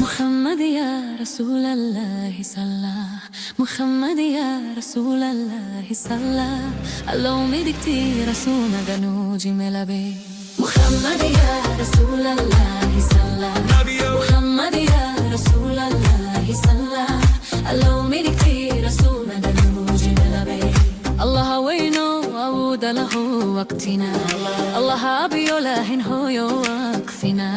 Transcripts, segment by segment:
محمد يا رسول الله صلى محمد يا رسول الله صلى اللهم دكتي رسولنا جنوجي ملابي محمد يا رسول الله صلى محمد يا رسول الله صلى اللهم دكتي رسولنا جنوجي ملابي الله وينو عود له وقتنا الله أبي لهن هو يوقفنا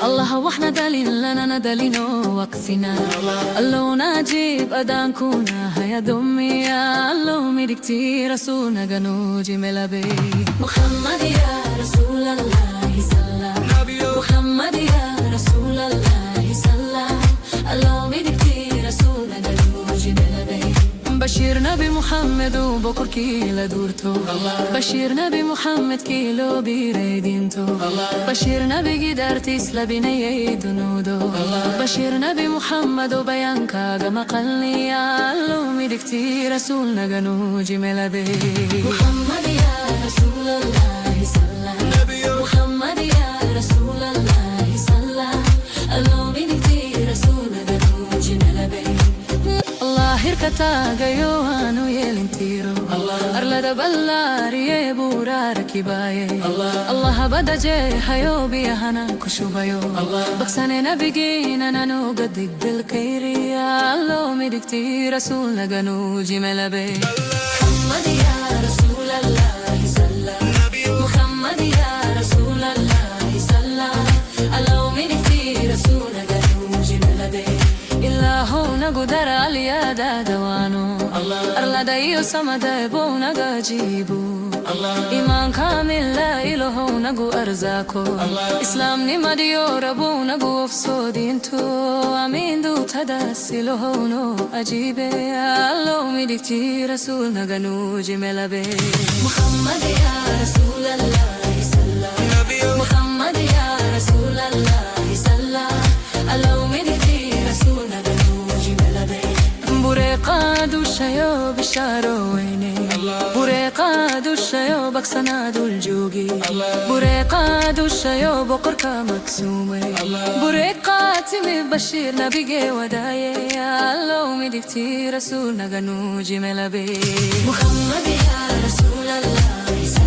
الله وحنا دليل لنا ندلينو وقفنا الله نجيب أدانكونا هيا دمي يا الله مدكتي رسولنا جنوجي ملابي محمد يا رسول الله صلى محمد يا رسول الله صلى الله مدكتي رسولنا جنوجي ملابي بشير نبي محمد وبكر كيلا دورتو بشير نبي محمد كيلو بيريدينتو بشير نبي قدر تسلا بني دنودو بشير نبي محمد وبيانكا جما قلني يا اللومي دكتي رسولنا جنوجي ملابي محمد يا رسول الله صلى محمد يا رسول الله صلى اللومي دكتي رسولنا جنوجي ملابي الله hirkatagayo anu yelintiro arlada ballariye burar kibaye Allah badaje hayo biyahana kushubayo baksane nabigina nanu gadig bil khairiya allo midikti rasul naganu jimelabe Muhammad ya rasul allah salla Muhammad ya rasul allah salla allo midikti rasul naganu jimelabe إلهنا قدر عليا دوانو أرلا دايو سمدا بونا جيبو إيمان كامل لا إلهنا قو أرزاكو إسلام نمديو ربونا قو فسودينتو أمين دو تداسي لهونو أجيبي الله مدكتي رسولنا قنوجي ملابي محمد يا رسول الله صلى محمد يا رسول الله صلى الله مدكتي رسولنا جنوجي ملابي بريقا دوشايو بشارو ويني بريقا دوشايو بكسنا دولجوجي بريقا دوشايو بقركا مكسومي بريقا تمي بشير نبيجي وداي الله مدكتي رسولنا جنوجي ملابي محمد يا رسول الله